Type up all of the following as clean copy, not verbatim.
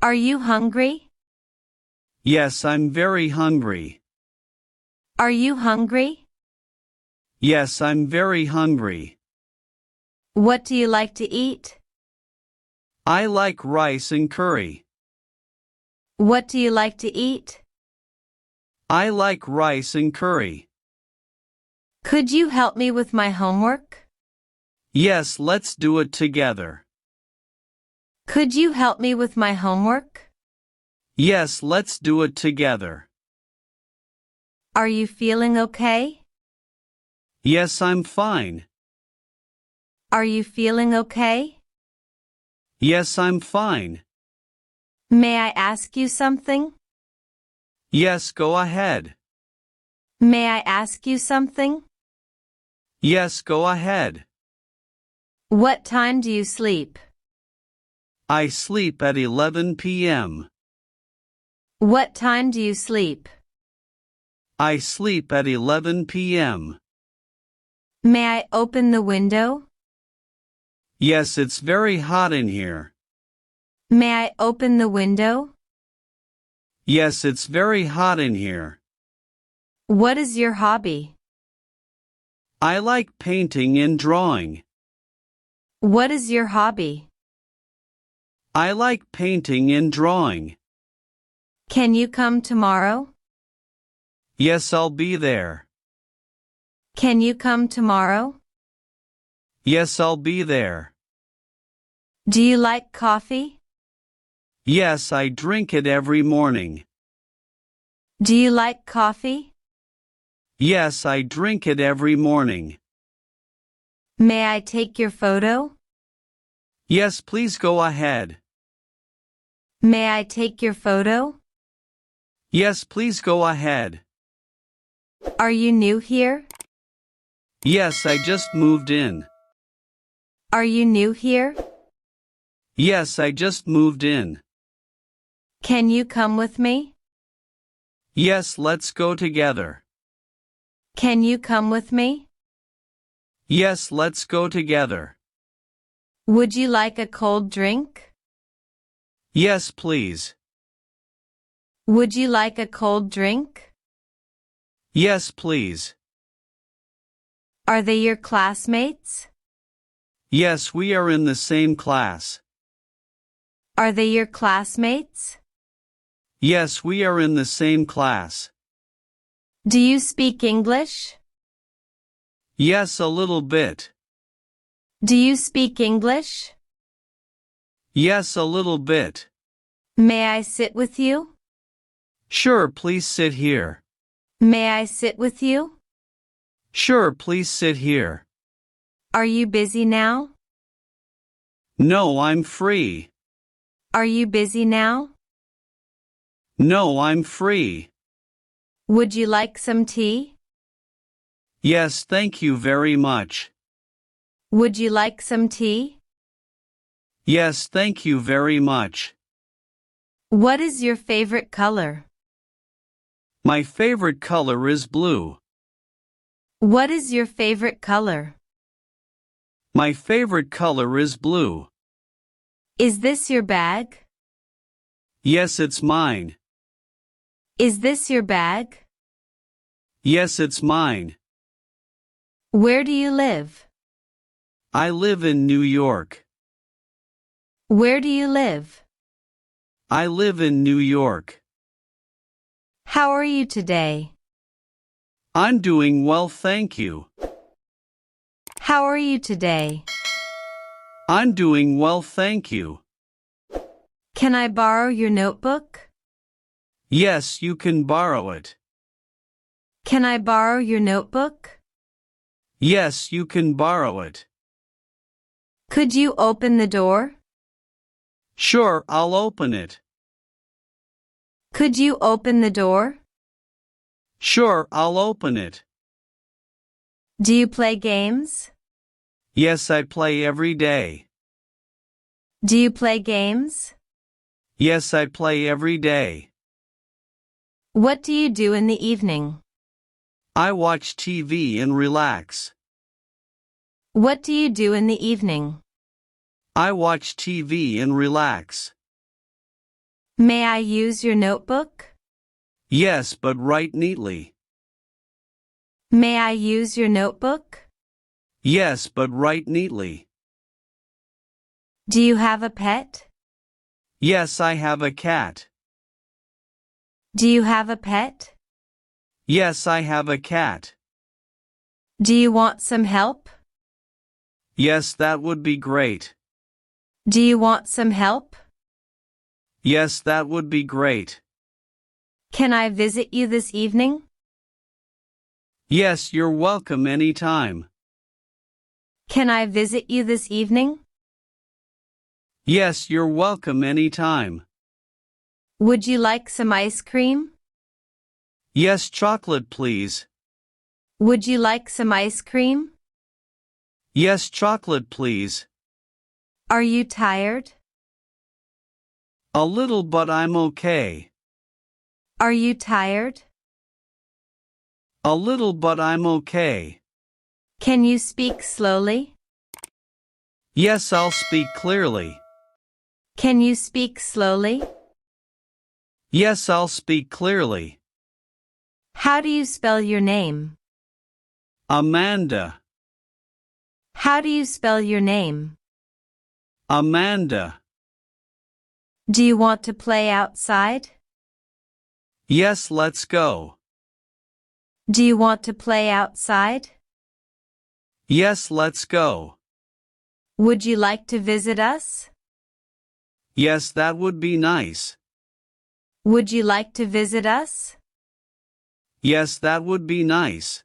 Are you hungry? Yes, I'm very hungry. Are you hungry? Yes, I'm very hungry. What do you like to eat? I like rice and curry. What do you like to eat? I like rice and curry. Could you help me with my homework? Yes, let's do it together. Could you help me with my homework? Yes, let's do it together. Are you feeling okay? Yes, I'm fine. Are you feeling okay? Yes, I'm fine. May I ask you something? Yes, go ahead. May I ask you something? Yes, go ahead. What time do you sleep? I sleep at 11 p.m. What time do you sleep? I sleep at 11 p.m. May I open the window? Yes, it's very hot in here. May I open the window? Yes, it's very hot in here. What is your hobby? I like painting and drawing. What is your hobby? I like painting and drawing. Can you come tomorrow? Yes, I'll be there. Can you come tomorrow? Yes, I'll be there. Do you like coffee? Yes, I drink it every morning. Do you like coffee? Yes, I drink it every morning. May I take your photo? Yes, please go ahead. May I take your photo? Yes, please go ahead. Are you new here? Yes, I just moved in. Are you new here? Yes, I just moved in. Can you come with me? Yes, let's go together. Can you come with me? Yes, let's go together. Would you like a cold drink? Yes, please. Would you like a cold drink? Yes, please. Are they your classmates? Yes, we are in the same class. Are they your classmates? Yes, we are in the same class. Do you speak English? Yes, a little bit. Do you speak English? Yes, a little bit. May I sit with you? Sure, please sit here. May I sit with you? Sure, please sit here. Are you busy now? No, I'm free. Are you busy now? No, I'm free. Would you like some tea? Yes, thank you very much. Would you like some tea? Yes, thank you very much. What is your favorite color? My favorite color is blue. What is your favorite color? My favorite color is blue. Is this your bag? Yes, it's mine. Is this your bag? Yes, it's mine. Where do you live? I live in New York. Where do you live? I live in New York. How are you today? I'm doing well, thank you. How are you today? I'm doing well, thank you. Can I borrow your notebook? Yes, you can borrow it. Can I borrow your notebook? Yes, you can borrow it. Could you open the door? Sure, I'll open it. Could you open the door? Sure, I'll open it. Do you play games? Yes, I play every day. Do you play games? Yes, I play every day. What do you do in the evening? I watch TV and relax. What do you do in the evening? I watch TV and relax. May I use your notebook? Yes, but write neatly. May I use your notebook? Yes, but write neatly. Do you have a pet? Yes, I have a cat. Do you have a pet? Yes, I have a cat. Do you want some help? Yes, that would be great. Do you want some help? Yes, that would be great. Can I visit you this evening? Yes, you're welcome anytime. Can I visit you this evening? Yes, you're welcome anytime. Would you like some ice cream? Yes, chocolate please. Would you like some ice cream? Yes, chocolate please. Are you tired? A little, but I'm okay. Are you tired? A little, but I'm okay. Can you speak slowly? Yes, I'll speak clearly. Can you speak slowly? Yes, I'll speak clearly. How do you spell your name? Amanda. How do you spell your name? Amanda. Do you want to play outside? Yes, let's go. Do you want to play outside? Yes, let's go. Would you like to visit us? Yes, that would be nice. Would you like to visit us? Yes, that would be nice.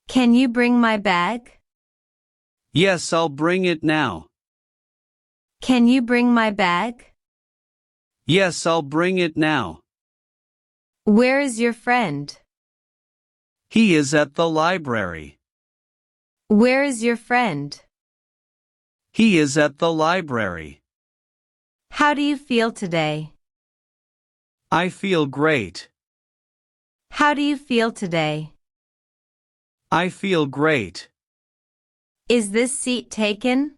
Can you bring my bag? Yes, I'll bring it now. Can you bring my bag? Yes, I'll bring it now. Where is your friend? He is at the library. Where is your friend? He is at the library. How do you feel today? I feel great. How do you feel today? I feel great. Is this seat taken?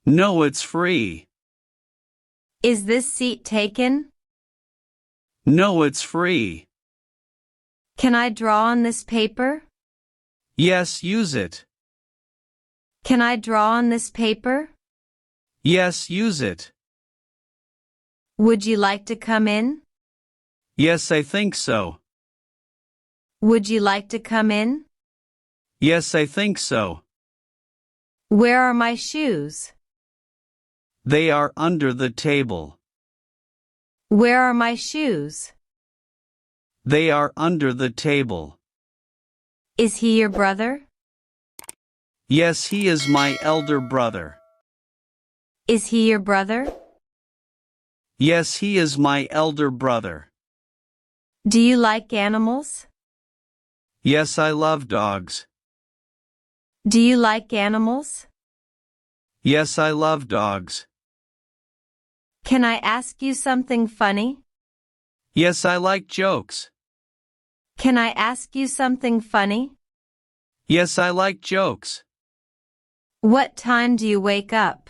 No, it's free. Is this seat taken? No, it's free. Can I draw on this paper? Yes, use it. Can I draw on this paper? Yes, use it. Would you like to come in? Yes, I think so. Would you like to come in? Yes, I think so. Where are my shoes? They are under the table. Where are my shoes? They are under the table. Is he your brother? Yes, he is my elder brother. Is he your brother? Yes, he is my elder brother. Do you like animals? Yes, I love dogs. Do you like animals? Yes, I love dogs. Can I ask you something funny? Yes, I like jokes. Can I ask you something funny? Yes, I like jokes. What time do you wake up?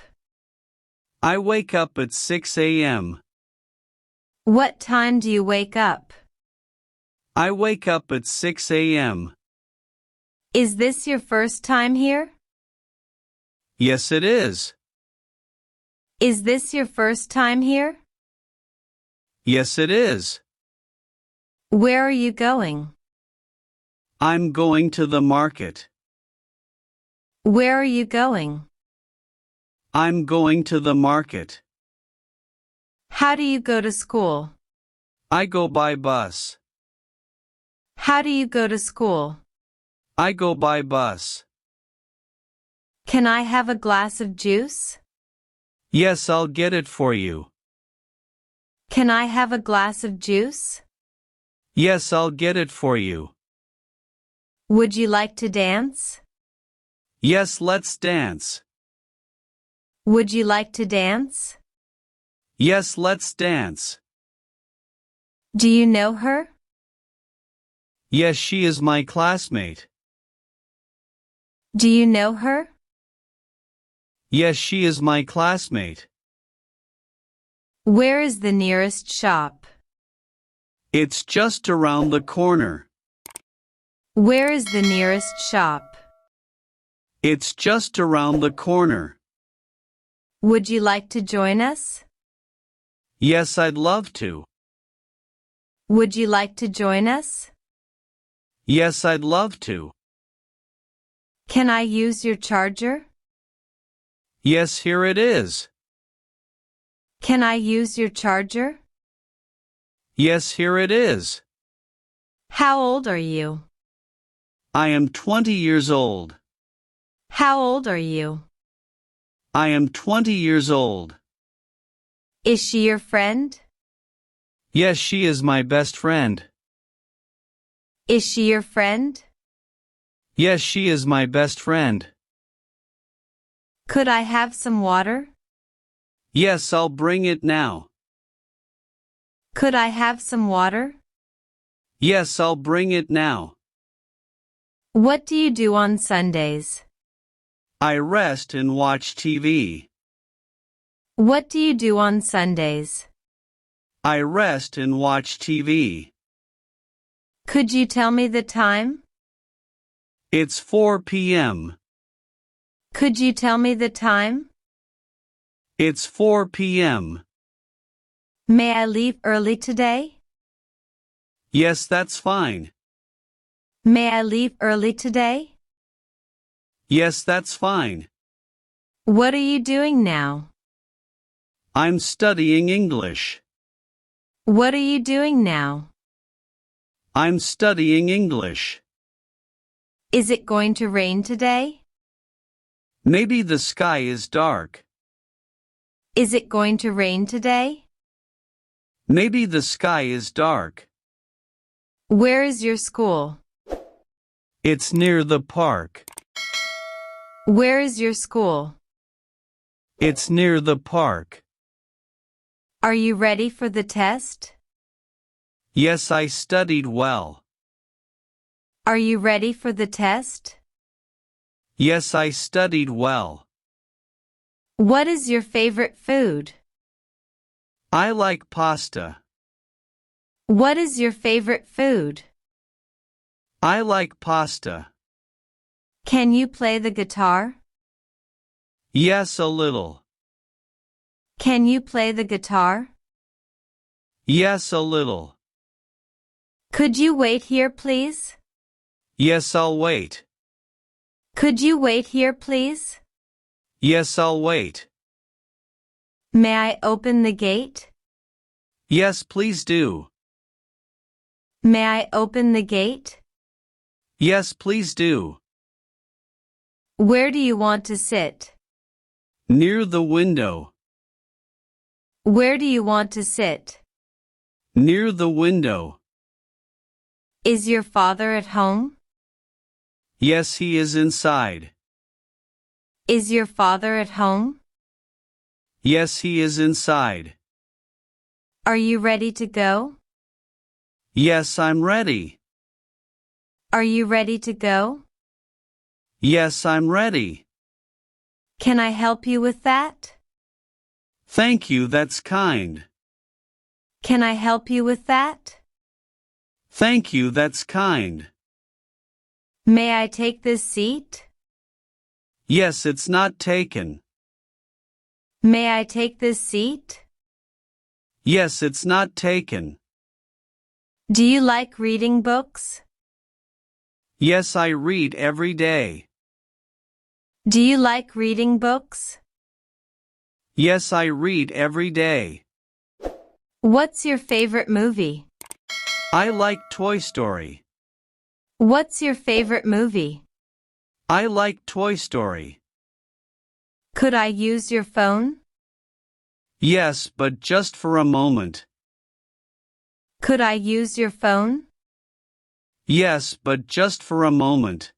I wake up at 6 a.m. What time do you wake up? I wake up at 6 a.m. Is this your first time here? Yes, it is. Is this your first time here? Yes, it is. Where are you going? I'm going to the market. Where are you going? I'm going to the market. How do you go to school? I go by bus. How do you go to school? I go by bus. Can I have a glass of juice? Yes, I'll get it for you. Can I have a glass of juice? Yes, I'll get it for you. Would you like to dance? Yes, let's dance. Would you like to dance? Yes, let's dance. Do you know her? Yes, she is my classmate. Do you know her? Yes, she is my classmate. Where is the nearest shop? It's just around the corner. Where is the nearest shop? It's just around the corner. Would you like to join us? Yes, I'd love to. Would you like to join us? Yes, I'd love to. Can I use your charger? Yes, here it is. Can I use your charger? Yes, here it is. How old are you? I am 20 years old. How old are you? I am 20 years old. Is she your friend? Yes, she is my best friend. Is she your friend? Yes, she is my best friend. Could I have some water? Yes, I'll bring it now. Could I have some water? Yes, I'll bring it now. What do you do on Sundays? I rest and watch TV. What do you do on Sundays? I rest and watch TV. Could you tell me the time? It's 4 p.m. Could you tell me the time? It's 4 p.m. May I leave early today? Yes, that's fine. May I leave early today? Yes, that's fine. What are you doing now? I'm studying English. What are you doing now? I'm studying English. Is it going to rain today? Maybe the sky is dark. Is it going to rain today? Maybe the sky is dark. Where is your school? It's near the park. Where is your school? It's near the park. Are you ready for the test? Yes, I studied well. Are you ready for the test? Yes, I studied well. What is your favorite food? I like pasta. What is your favorite food? I like pasta. Can you play the guitar? Yes, a little. Can you play the guitar? Yes, a little. Could you wait here, please? Yes, I'll wait. Could you wait here, please? Yes, I'll wait. May I open the gate? Yes, please do. May I open the gate? Yes, please do. Where do you want to sit? Near the window. Where do you want to sit? Near the window. Is your father at home? Yes, he is inside. Is your father at home? Yes, he is inside. Are you ready to go? Yes, I'm ready. Are you ready to go? Yes, I'm ready. Can I help you with that? Thank you, that's kind. Can I help you with that? Thank you, that's kind. May I take this seat? Yes, it's not taken. May I take this seat? Yes, it's not taken. Do you like reading books? Yes, I read every day. Do you like reading books? Yes, I read every day. What's your favorite movie? I like Toy Story. What's your favorite movie? I like Toy Story. Could I use your phone? Yes, but just for a moment. Could I use your phone? Yes, but just for a moment.